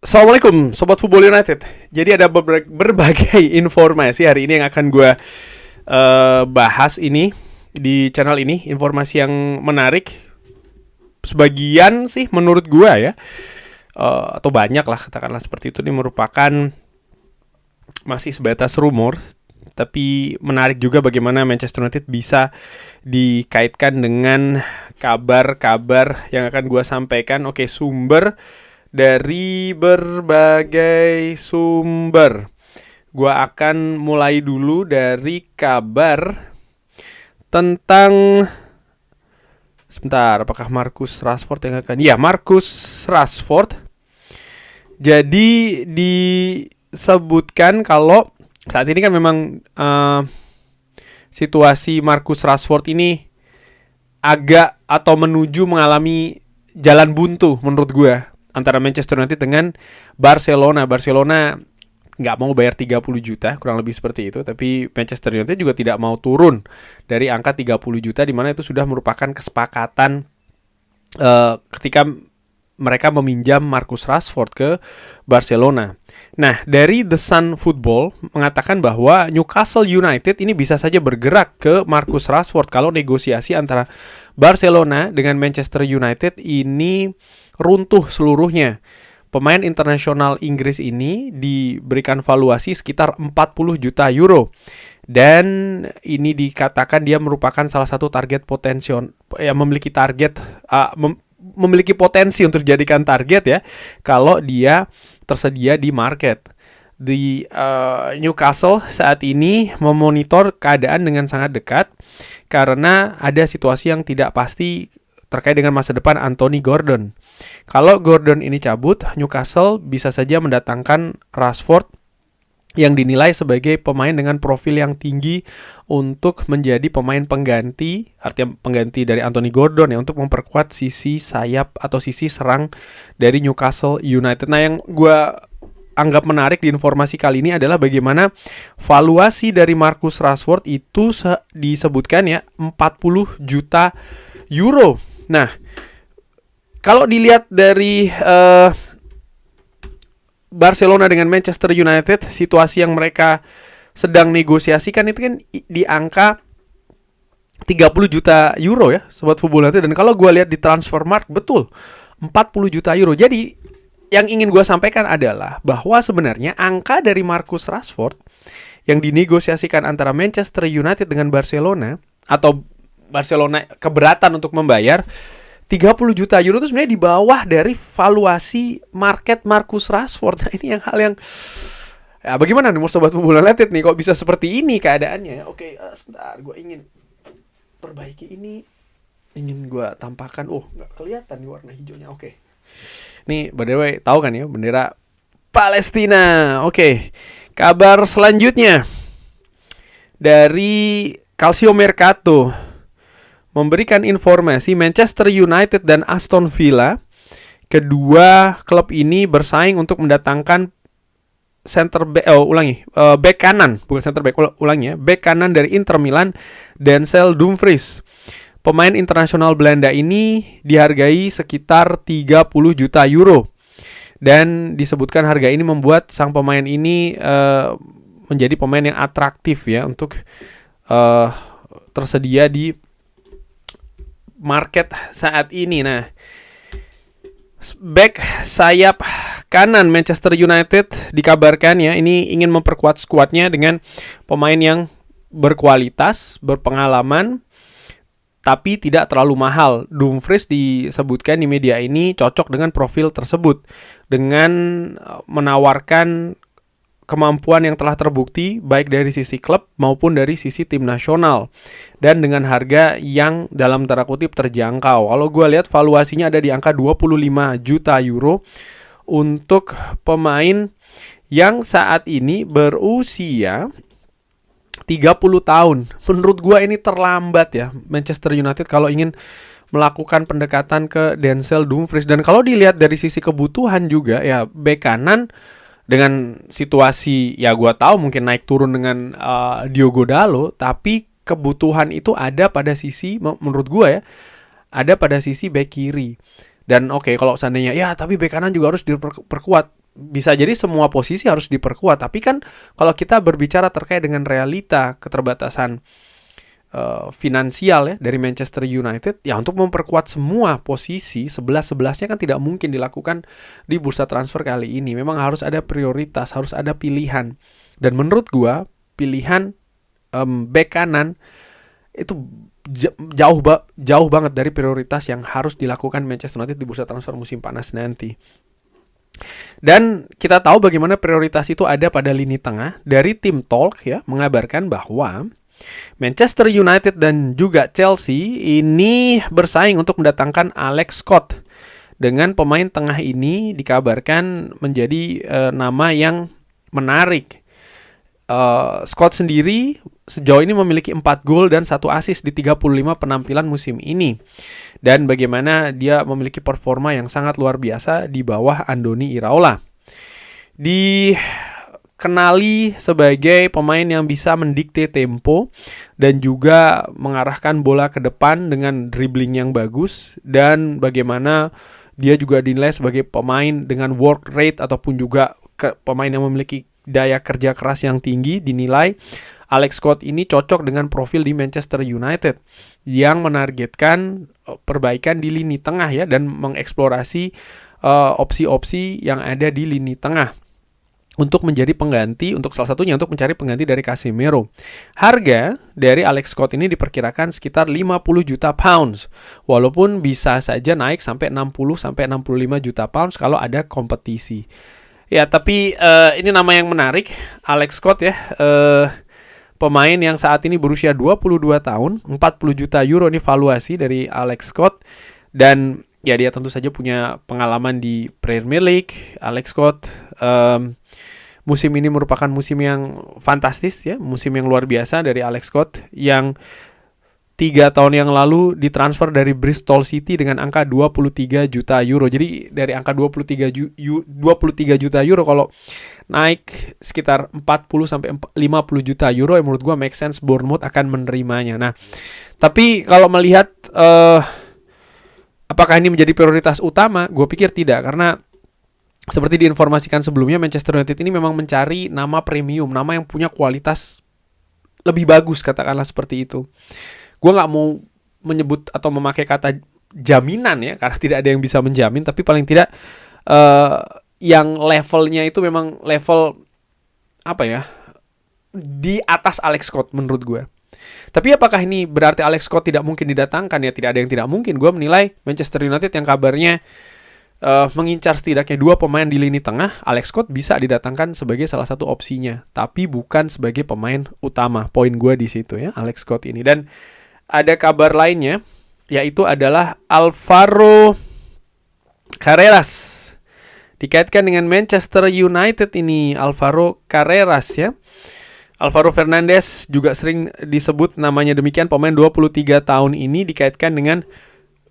Assalamualaikum Sobat Football United. Jadi ada berbagai informasi hari ini yang akan gue bahas ini di channel ini. Informasi yang menarik. Sebagian sih menurut gue ya, atau banyak lah katakanlah seperti itu, ini merupakan masih sebatas rumor. Tapi menarik juga bagaimana Manchester United bisa dikaitkan dengan kabar-kabar yang akan gue sampaikan. Oke, sumber dari berbagai sumber. Gua akan mulai dulu dari kabar tentang, sebentar, apakah Marcus Rashford yang akan? Ya, Marcus Rashford. Jadi disebutkan kalau saat ini kan memang situasi Marcus Rashford ini agak atau menuju mengalami jalan buntu menurut gue antara Manchester United dengan Barcelona. Barcelona nggak mau bayar 30 juta, kurang lebih seperti itu. Tapi Manchester United juga tidak mau turun dari angka 30 juta, di mana itu sudah merupakan kesepakatan ketika mereka meminjam Marcus Rashford ke Barcelona. Nah, dari The Sun Football mengatakan bahwa Newcastle United ini bisa saja bergerak ke Marcus Rashford kalau negosiasi antara Barcelona dengan Manchester United ini runtuh seluruhnya. Pemain internasional Inggris ini diberikan valuasi sekitar 40 juta euro. Dan ini dikatakan dia merupakan salah satu target potensial, memiliki target, memiliki potensi untuk dijadikan target ya, kalau dia tersedia di market. Di Newcastle saat ini memonitor keadaan dengan sangat dekat karena ada situasi yang tidak pasti terkait dengan masa depan Anthony Gordon. Kalau Gordon ini cabut, Newcastle bisa saja mendatangkan Rashford yang dinilai sebagai pemain dengan profil yang tinggi untuk menjadi pemain pengganti, artinya pengganti dari Anthony Gordon ya, untuk memperkuat sisi sayap atau sisi serang dari Newcastle United. Nah, yang gue anggap menarik di informasi kali ini adalah bagaimana valuasi dari Marcus Rashford itu disebutkan ya 40 juta euro. Nah, kalau dilihat dari Barcelona dengan Manchester United, situasi yang mereka sedang negosiasikan itu kan di angka 30 juta euro ya, Sobat Football United. Dan kalau gue lihat di Transfermarkt, betul 40 juta euro. Jadi yang ingin gue sampaikan adalah bahwa sebenarnya angka dari Marcus Rashford yang dinegosiasikan antara Manchester United dengan Barcelona, atau Barcelona keberatan untuk membayar 30 juta euro, itu sebenarnya di bawah dari valuasi market Marcus Rashford. Nah, ini yang hal yang ya, bagaimana nih Sobat Football United nih, kok bisa seperti ini keadaannya? Oke, sebentar, gue ingin perbaiki ini, ingin gue tampakkan. Nggak kelihatan nih warna hijaunya. Oke, nih by the way, tahu kan ya bendera Palestina. Oke, kabar selanjutnya dari Calcio Mercato memberikan informasi Manchester United dan Aston Villa, kedua klub ini bersaing untuk mendatangkan back kanan, bukan center back, back kanan dari Inter Milan, Denzel Dumfries. Pemain internasional Belanda ini dihargai sekitar 30 juta euro. Dan disebutkan harga ini membuat sang pemain ini menjadi pemain yang atraktif ya untuk tersedia di market saat ini. Nah, back sayap kanan Manchester United dikabarkan ya, ini ingin memperkuat skuadnya dengan pemain yang berkualitas, berpengalaman, tapi tidak terlalu mahal. Dumfries disebutkan di media ini cocok dengan profil tersebut, dengan menawarkan kemampuan yang telah terbukti baik dari sisi klub maupun dari sisi tim nasional, dan dengan harga yang dalam tanda kutip terjangkau. Kalau gue lihat valuasinya ada di angka 25 juta euro untuk pemain yang saat ini berusia 30 tahun. Menurut gue ini terlambat ya Manchester United kalau ingin melakukan pendekatan ke Denzel Dumfries. Dan kalau dilihat dari sisi kebutuhan juga ya, bek kanan dengan situasi ya, gue tahu mungkin naik turun dengan Diogo Dalot, tapi kebutuhan itu ada pada sisi, menurut gue ya, ada pada sisi bek kiri. Dan oke, kalau seandainya ya tapi bek kanan juga harus diperkuat, bisa jadi semua posisi harus diperkuat. Tapi kan kalau kita berbicara terkait dengan realita keterbatasan finansial ya dari Manchester United, ya untuk memperkuat semua posisi 11-11-nya kan tidak mungkin dilakukan di bursa transfer kali ini. Memang harus ada prioritas, harus ada pilihan. Dan menurut gua pilihan bek kanan itu jauh banget dari prioritas yang harus dilakukan Manchester United di bursa transfer musim panas nanti. Dan kita tahu bagaimana prioritas itu ada pada lini tengah. Dari tim Talk ya mengabarkan bahwa Manchester United dan juga Chelsea ini bersaing untuk mendatangkan Alex Scott. Dengan pemain tengah ini dikabarkan menjadi nama yang menarik. Scott sendiri sejauh ini memiliki 4 gol dan 1 assist di 35 penampilan musim ini. Dan bagaimana dia memiliki performa yang sangat luar biasa di bawah Andoni Iraola. Dikenali sebagai pemain yang bisa mendikte tempo dan juga mengarahkan bola ke depan dengan dribbling yang bagus, dan bagaimana dia juga dinilai sebagai pemain dengan work rate ataupun juga pemain yang memiliki daya kerja keras yang tinggi. Dinilai Alex Scott ini cocok dengan profil di Manchester United yang menargetkan perbaikan di lini tengah ya, dan mengeksplorasi opsi-opsi yang ada di lini tengah untuk menjadi pengganti, untuk salah satunya untuk mencari pengganti dari Casemiro. Harga dari Alex Scott ini diperkirakan sekitar 50 juta pounds, walaupun bisa saja naik sampai 60-65 juta pounds kalau ada kompetisi. Ya, tapi ini nama yang menarik, Alex Scott ya. Pemain yang saat ini berusia 22 tahun, 40 juta euro ini valuasi dari Alex Scott. Dan ya dia tentu saja punya pengalaman di Premier League. Alex Scott musim ini merupakan musim yang fantastis ya, musim yang luar biasa dari Alex Scott yang 3 tahun yang lalu ditransfer dari Bristol City dengan angka 23 juta euro. Jadi dari angka 23 juta euro kalau naik sekitar 40-50 juta euro, menurut gue make sense Bournemouth akan menerimanya. Nah, tapi kalau melihat apakah ini menjadi prioritas utama, gue pikir tidak, karena seperti diinformasikan sebelumnya, Manchester United ini memang mencari nama premium, nama yang punya kualitas lebih bagus, katakanlah seperti itu. Gue gak mau menyebut atau memakai kata jaminan ya, karena tidak ada yang bisa menjamin, tapi paling tidak yang levelnya itu memang level apa ya, di atas Alex Scott menurut gue. Tapi apakah ini berarti Alex Scott tidak mungkin didatangkan? Ya tidak ada yang tidak mungkin. Gue menilai Manchester United yang kabarnya mengincar setidaknya 2 pemain di lini tengah, Alex Scott bisa didatangkan sebagai salah satu opsinya, tapi bukan sebagai pemain utama. Poin gue di situ ya, Alex Scott ini. Dan ada kabar lainnya, yaitu adalah Alvaro Carreras dikaitkan dengan Manchester United ini. Alvaro Carreras ya, Alvaro Fernandes juga sering disebut namanya demikian. Pemain 23 tahun ini dikaitkan dengan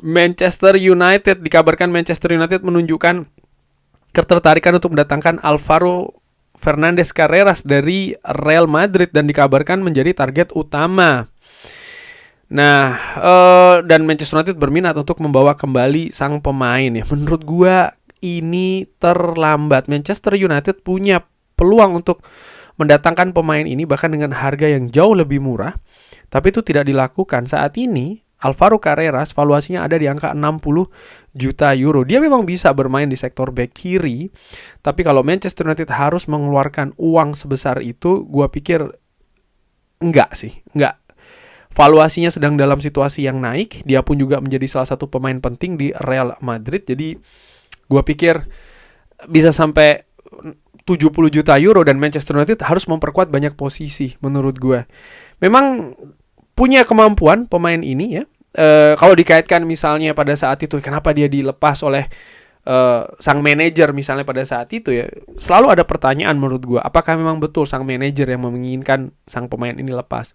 Manchester United. Dikabarkan Manchester United menunjukkan ketertarikan untuk mendatangkan Alvaro Fernandes Carreras dari Real Madrid dan dikabarkan menjadi target utama. Nah, dan Manchester United berminat untuk membawa kembali sang pemain ya. Menurut gua ini terlambat. Manchester United punya peluang untuk mendatangkan pemain ini bahkan dengan harga yang jauh lebih murah, tapi itu tidak dilakukan. Saat ini Alvaro Carreras valuasinya ada di angka 60 juta euro. Dia memang bisa bermain di sektor bek kiri, tapi kalau Manchester United harus mengeluarkan uang sebesar itu, gua pikir enggak. Valuasinya sedang dalam situasi yang naik. Dia pun juga menjadi salah satu pemain penting di Real Madrid. Jadi gue pikir bisa sampai 70 juta euro dan Manchester United harus memperkuat banyak posisi menurut gue. Memang punya kemampuan pemain ini ya. Kalau dikaitkan misalnya pada saat itu, kenapa dia dilepas oleh sang manajer misalnya pada saat itu ya. Selalu ada pertanyaan menurut gue. Apakah memang betul sang manajer yang menginginkan sang pemain ini lepas?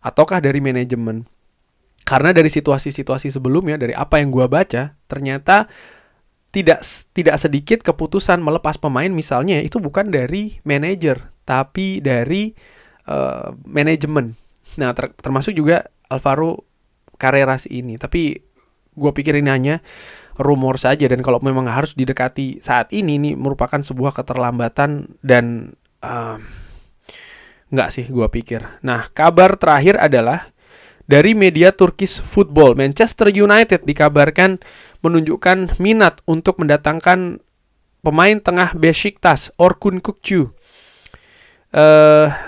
Ataukah dari manajemen? Karena dari situasi-situasi sebelumnya, dari apa yang gue baca, ternyata tidak sedikit keputusan melepas pemain misalnya itu bukan dari manajer, tapi dari manajemen. Nah, termasuk juga Alvaro Carreras ini. Tapi gue pikir ini hanya rumor saja, dan kalau memang harus didekati saat ini merupakan sebuah keterlambatan dan nggak sih gua pikir. Nah, kabar terakhir adalah dari media Turkish Football, Manchester United dikabarkan menunjukkan minat untuk mendatangkan pemain tengah Beşiktaş, Orkun Kökçü.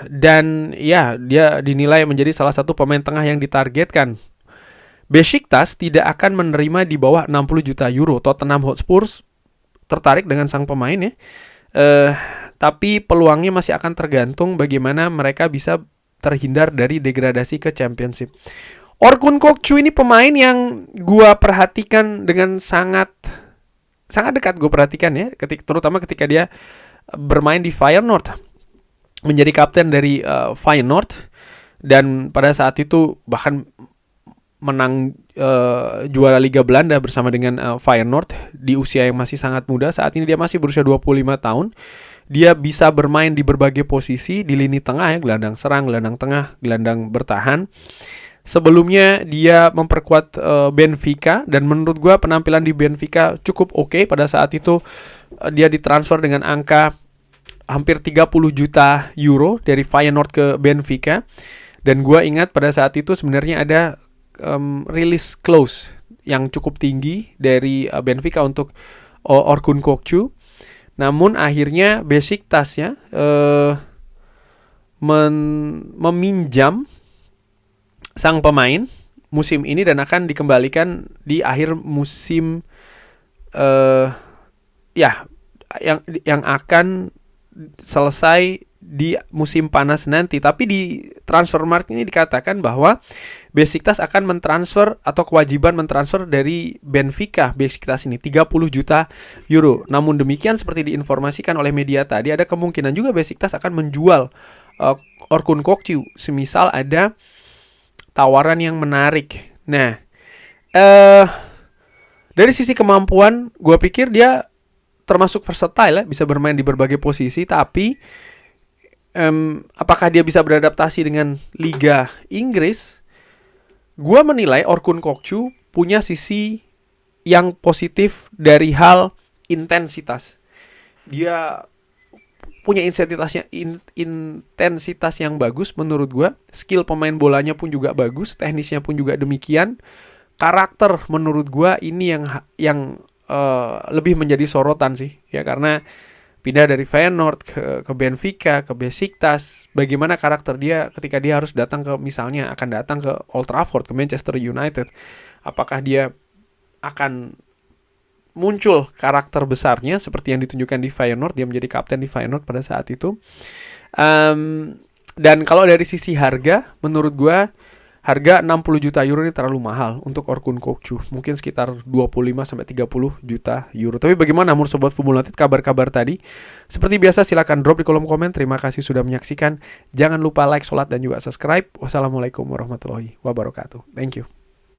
Dan ya, dia dinilai menjadi salah satu pemain tengah yang ditargetkan. Beşiktaş tidak akan menerima di bawah 60 juta euro. Tottenham Hotspur tertarik dengan sang pemain ya. Tapi peluangnya masih akan tergantung bagaimana mereka bisa terhindar dari degradasi ke Championship. Orkun Kökçü ini pemain yang gua perhatikan dengan sangat dekat, gue perhatikan ya, terutama ketika dia bermain di Feyenoord, menjadi kapten dari Feyenoord, dan pada saat itu bahkan menang juara Liga Belanda bersama dengan Feyenoord di usia yang masih sangat muda. Saat ini dia masih berusia 25 tahun. Dia bisa bermain di berbagai posisi di lini tengah ya, gelandang serang, gelandang tengah, gelandang bertahan. Sebelumnya dia memperkuat Benfica, dan menurut gue penampilan di Benfica cukup oke. Pada saat itu dia ditransfer dengan angka hampir 30 juta euro dari Feyenoord ke Benfica. Dan gue ingat pada saat itu sebenarnya ada release clause yang cukup tinggi dari Benfica untuk Orkun Kökçü. Namun akhirnya Beşiktaş ya meminjam sang pemain musim ini dan akan dikembalikan di akhir musim yang akan selesai di musim panas nanti. Tapi di Transfermarkt ini dikatakan bahwa Beşiktaş akan mentransfer atau kewajiban mentransfer dari Benfica Beşiktaş ini 30 juta euro. Namun demikian, seperti diinformasikan oleh media tadi, ada kemungkinan juga Beşiktaş akan menjual Orkun Kökçü semisal ada tawaran yang menarik. Nah, dari sisi kemampuan, gue pikir dia termasuk versatile ya, bisa bermain di berbagai posisi. Tapi apakah dia bisa beradaptasi dengan Liga Inggris? Gue menilai Orkun Kökçü punya sisi yang positif dari hal intensitas. Dia punya intensitas yang bagus menurut gue. Skill pemain bolanya pun juga bagus, teknisnya pun juga demikian. Karakter menurut gue ini yang lebih menjadi sorotan sih ya, karena pindah dari Feyenoord ke Benfica, ke Beşiktaş, bagaimana karakter dia ketika dia harus datang ke, misalnya akan datang ke Old Trafford, ke Manchester United. Apakah dia akan muncul karakter besarnya seperti yang ditunjukkan di Feyenoord, dia menjadi kapten di Feyenoord pada saat itu. Dan kalau dari sisi harga, menurut gue harga 60 juta euro ini terlalu mahal untuk Orkun Kökçü. Mungkin sekitar 25-30 juta euro. Tapi bagaimana menurut Sobat Football United kabar-kabar tadi? Seperti biasa silakan drop di kolom komen. Terima kasih sudah menyaksikan. Jangan lupa like, sholat, dan juga subscribe. Wassalamualaikum warahmatullahi wabarakatuh. Thank you.